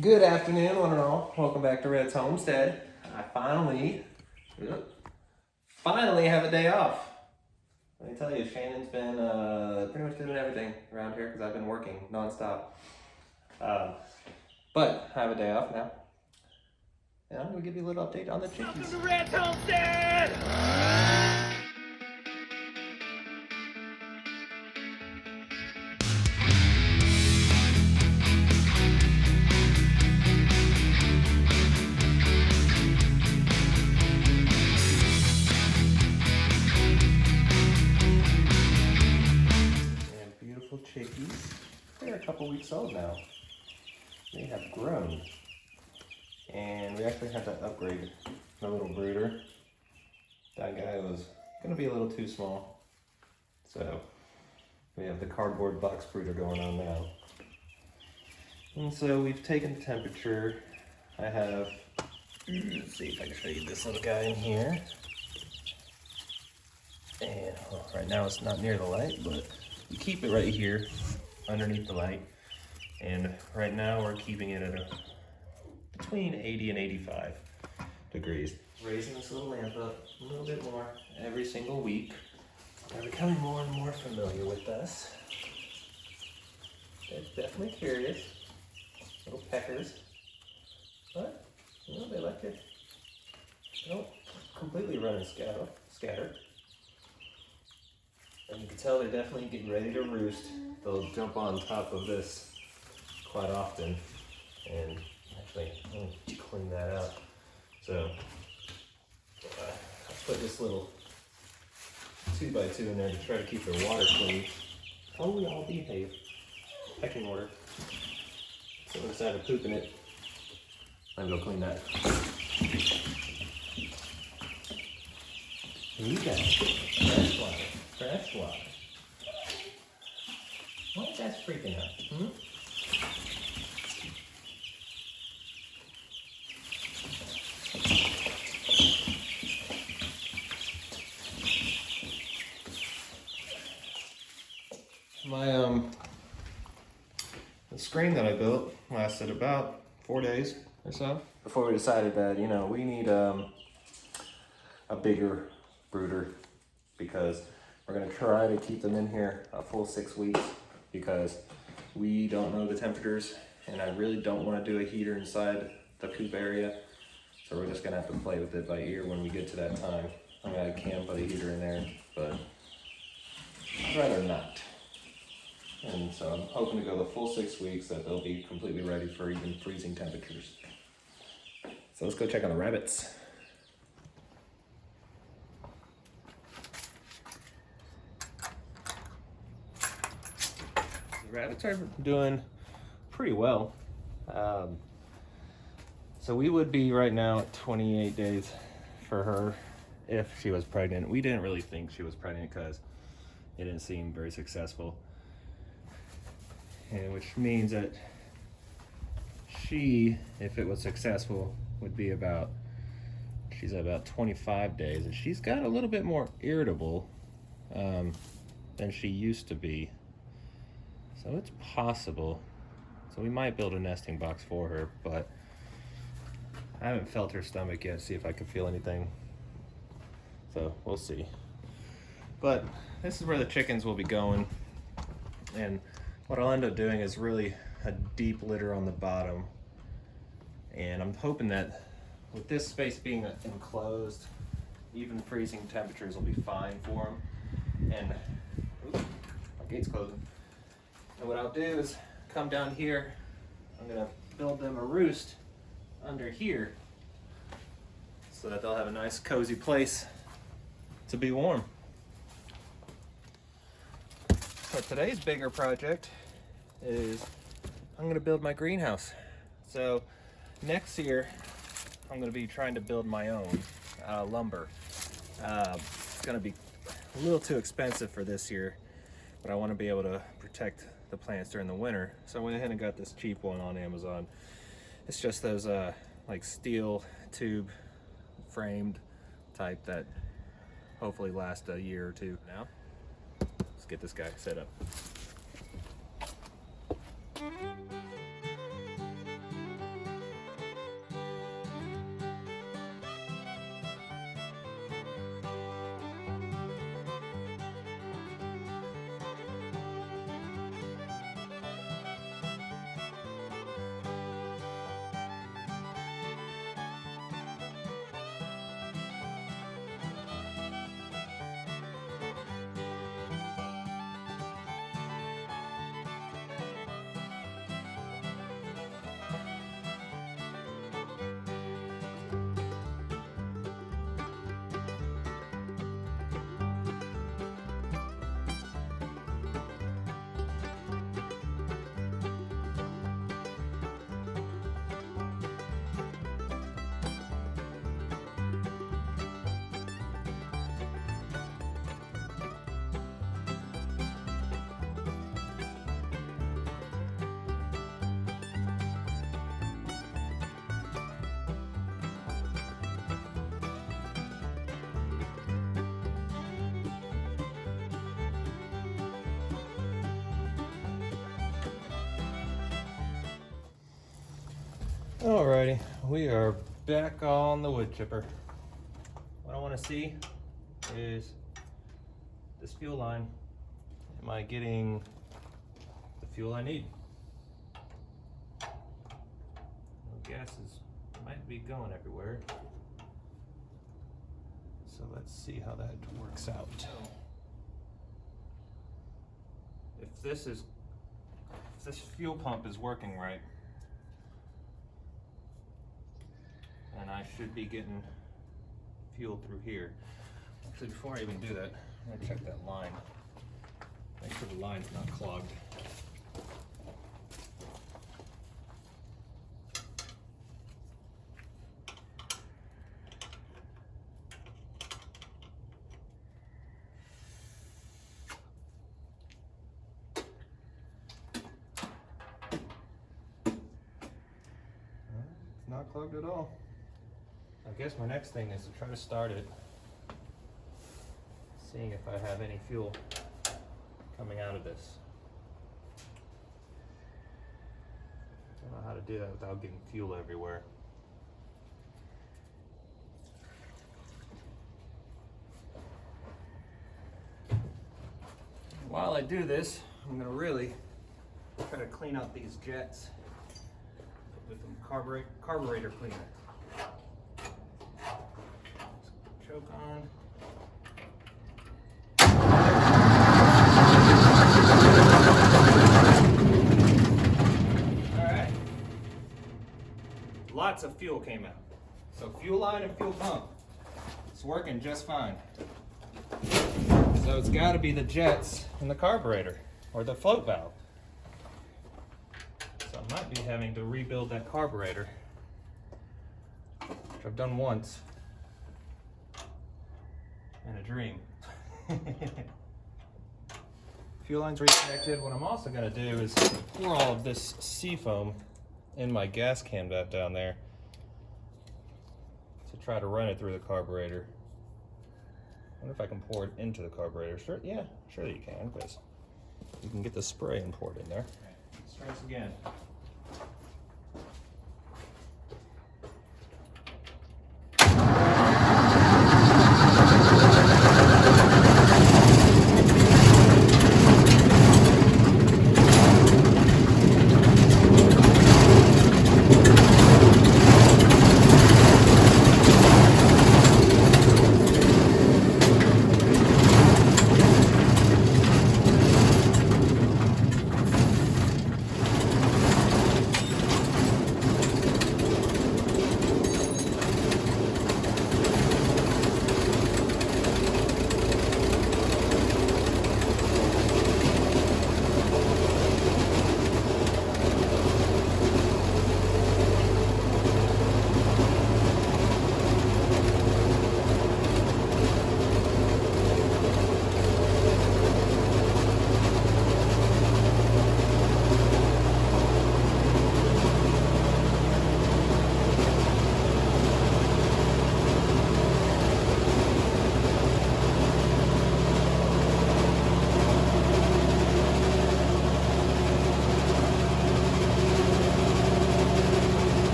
Good afternoon, one and all. Welcome back to Red's Homestead. I finally have a day off. Let me tell you, Shannon's been pretty much doing everything around here because I've been working nonstop. But I have a day off now. And I'm going to give you a little update on the chickens. Welcome to Red's Homestead! And beautiful chickies. They're a couple weeks old now. They have grown. And we actually had to upgrade the little brooder. That guy was gonna be a little too small. So we have the cardboard box brooder going on now. And so we've taken the temperature. I have, let's see if I can show you this little guy in here. And well, right now it's not near the light, but you keep it right here underneath the light. And right now we're keeping it at between 80 and 85 degrees. Raising this little lamp up a little bit more every single week. They're becoming more and more familiar with us. They're definitely curious. Little peckers. But, you know, they like it. They don't completely run and scatter. And you can tell they're definitely getting ready to roost. They'll jump on top of this quite often. And actually, let me clean that out. So, I put this little 2x2 in there to try to keep their water clean. Oh, we all behave. Pecking order. So I decided to poop in it. I'm gonna go clean that. And you got fresh water. Fresh water. Why is that freaking out? The screen that I built lasted about 4 days or so before we decided that, you know, we need a bigger brooder because we're gonna try to keep them in here a full 6 weeks because we don't know the temperatures and I really don't want to do a heater inside the coop area. So we're just gonna have to play with it by ear when we get to that time. I mean, I can put a heater in there, but I'd rather not. And so I'm hoping to go the full 6 weeks that they'll be completely ready for even freezing temperatures. So let's go check on the rabbits. The rabbits are doing pretty well. So we would be right now at 28 days for her if she was pregnant. We didn't really think she was pregnant because it didn't seem very successful. And which means that she, if it was successful, would be she's at about 25 days. And she's got a little bit more irritable than she used to be. So it's possible. So we might build a nesting box for her, but I haven't felt her stomach yet, see if I can feel anything. So we'll see. But this is where the chickens will be going. And what I'll end up doing is really a deep litter on the bottom. And I'm hoping that with this space being enclosed, even freezing temperatures will be fine for them. And, oops, my gate's closing. And what I'll do is come down here, I'm gonna build them a roost under here so that they'll have a nice cozy place to be warm. So today's bigger project is I'm gonna build my greenhouse. So next year, I'm gonna be trying to build my own lumber. It's gonna be a little too expensive for this year, but I wanna be able to protect the plants during the winter. So I went ahead and got this cheap one on Amazon. It's just those like steel tube framed type that hopefully last a year or two. Now, let's get this guy set up. Alrighty, we are back on the wood chipper. What I want to see is this fuel line. Am I getting the fuel I need? Gases might be going everywhere. So let's see how that works out. If this fuel pump is working right, and I should be getting fuel through here. Actually, before I even do that, I'm gonna check that line. Make sure the line's not clogged. It's not clogged at all. I guess my next thing is to try to start it, seeing if I have any fuel coming out of this. I don't know how to do that without getting fuel everywhere. While I do this, I'm going to really try to clean out these jets with some carburetor cleaner. Choke on. Alright. Lots of fuel came out. So fuel line and fuel pump. It's working just fine. So it's got to be the jets and the carburetor or the float valve. So I might be having to rebuild that carburetor, which I've done once in a dream. Fuel line's reconnected. What I'm also going to do is pour all of this seafoam in my gas can valve down there to try to run it through the carburetor. I wonder if I can pour it into the carburetor. Sure, yeah, surely you can, because you can get the spray and pour it in there. Let's try this again.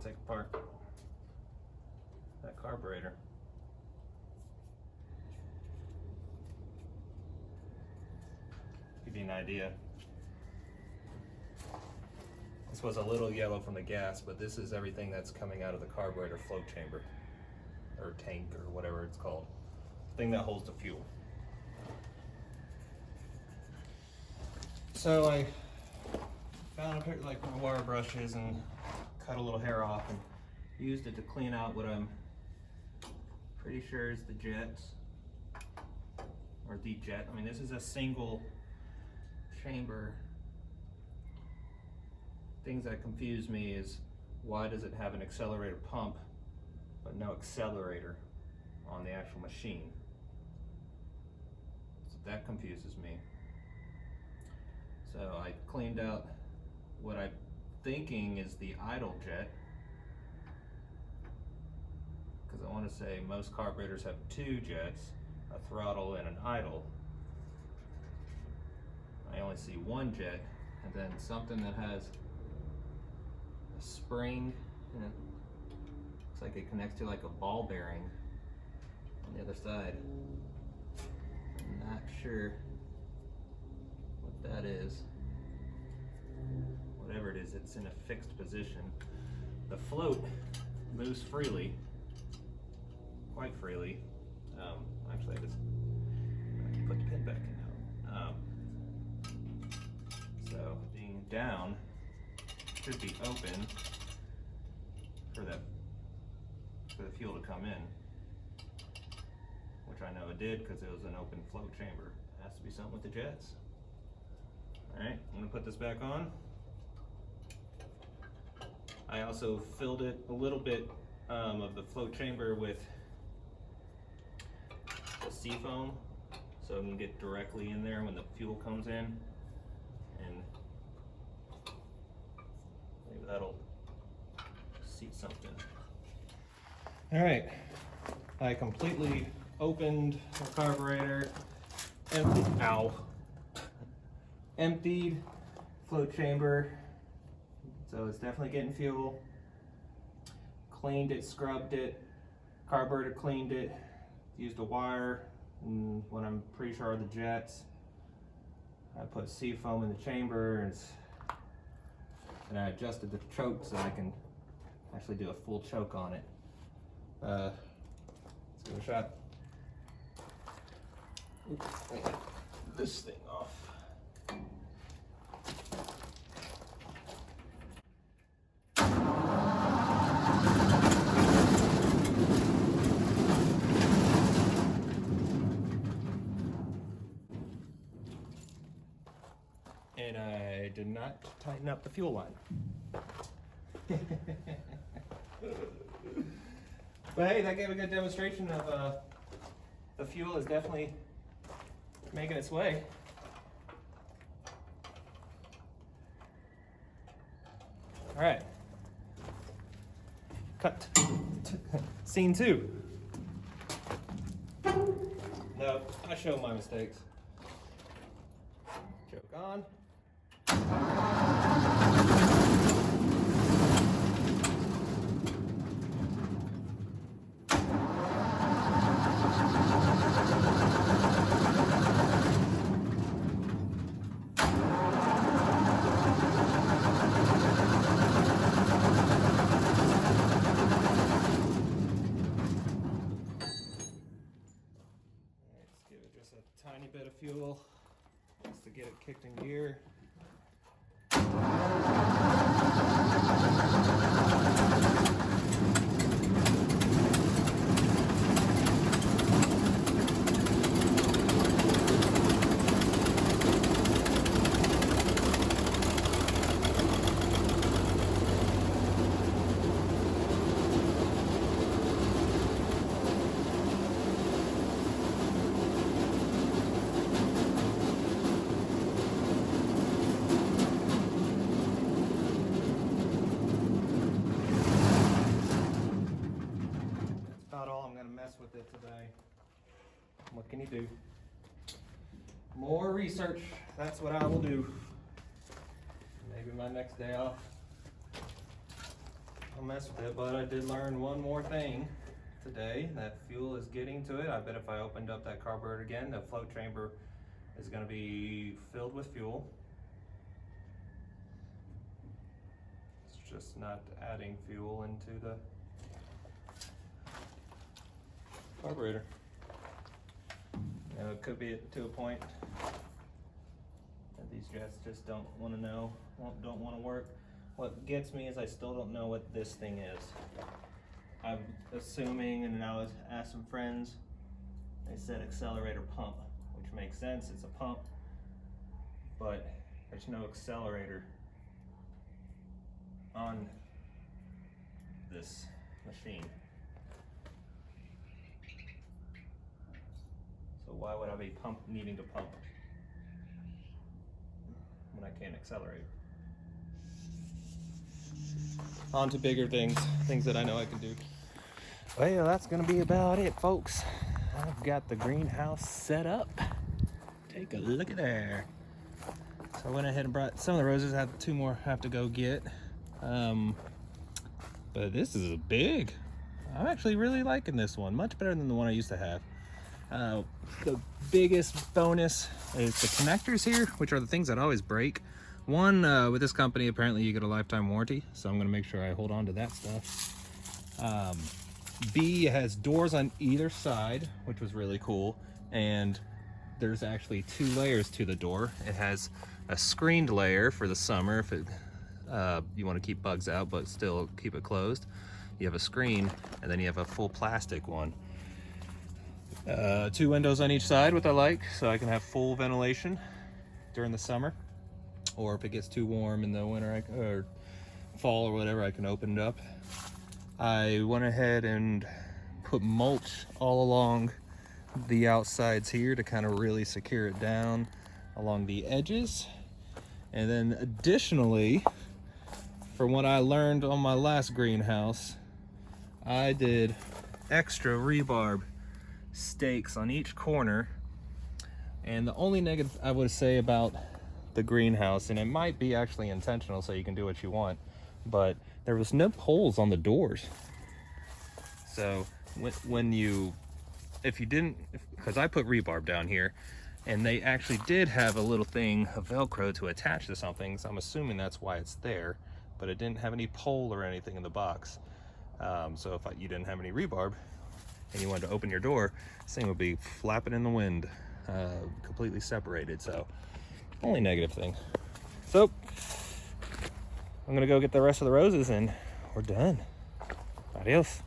Take apart that carburetor. Give you an idea. This was a little yellow from the gas, but this is everything that's coming out of the carburetor float chamber, or tank, or whatever it's called. Thing that holds the fuel. So I found a pair, like my wire brushes, and cut a little hair off and used it to clean out what I'm pretty sure is the jets, or the jet. I mean, this is a single chamber. Things that confuse me is why does it have an accelerator pump but no accelerator on the actual machine? So that confuses me. So I cleaned out what I'm thinking is the idle jet, because I want to say most carburetors have two jets, a throttle and an idle. I only see one jet, and then something that has a spring, and it looks like it connects to like a ball bearing on the other side. I'm not sure what that is. Whatever it is, it's in a fixed position. The float moves freely, quite freely. Actually, I just put the pin back in now. So being down should be open for the fuel to come in, which I know it did because it was an open float chamber. It has to be something with the jets. All right, I'm gonna put this back on. I also filled it a little bit of the float chamber with the seafoam, so it can get directly in there when the fuel comes in, and maybe that'll seat something. All right, I completely opened the carburetor, emptied float chamber, so it's definitely getting fuel. Cleaned it, scrubbed it, carburetor cleaned it, used a wire, and when I'm pretty sure are the jets, I put seafoam in the chamber, and I adjusted the choke so I can actually do a full choke on it. Let's give it a shot. Oops, let me get this thing off. And I did not tighten up the fuel line. But hey, that gave a good demonstration of the fuel is definitely making its way. All right, cut. Scene 2. No, I show my mistakes. Choke on. Let's give it just a tiny bit of fuel just to get it kicked in gear. With it today. What can you do? More research. That's what I will do. Maybe my next day off I'll mess with it, but I did learn one more thing today, that fuel is getting to it. I bet if I opened up that carburetor again, the float chamber is going to be filled with fuel. It's just not adding fuel into the carburetor. You know, it could be to a point that these jets just don't want to know, don't want to work. What gets me is I still don't know what this thing is. assuming, and I was asked some friends, they said accelerator pump, which makes sense, it's a pump, but there's no accelerator on this machine. So why would I be needing to pump when I can't accelerate? On to bigger things that I know I can do. Well, that's gonna be about it, folks. I've got the greenhouse set up. Take a look at there. So I went ahead and brought some of the roses. I have 2 more I have to go get. But this is big. I'm actually really liking this one, much better than the one I used to have. The biggest bonus is the connectors here, which are the things that always break. One, with this company, apparently you get a lifetime warranty, so I'm gonna make sure I hold on to that stuff. B, it has doors on either side, which was really cool, and there's actually 2 layers to the door. It has a screened layer for the summer if it, you want to keep bugs out but still keep it closed. You have a screen, and then you have a full plastic one. 2 windows on each side, which I like, so I can have full ventilation during the summer, or if it gets too warm in the winter or fall or whatever, I can open it up. I went ahead and put mulch all along the outsides here to kind of really secure it down along the edges. And then additionally, from what I learned on my last greenhouse, I did extra rebarb stakes on each corner. And the only negative I would say about the greenhouse, and it might be actually intentional so you can do what you want, but there was no holes on the doors. So if you didn't, because I put rebarb down here, and they actually did have a little thing of Velcro to attach to something, so I'm assuming that's why it's there, but it didn't have any pole or anything in the box. So if you didn't have any rebarb and you wanted to open your door, this thing would be flapping in the wind, completely separated. So only negative thing. So I'm gonna go get the rest of the roses and we're done. Adios.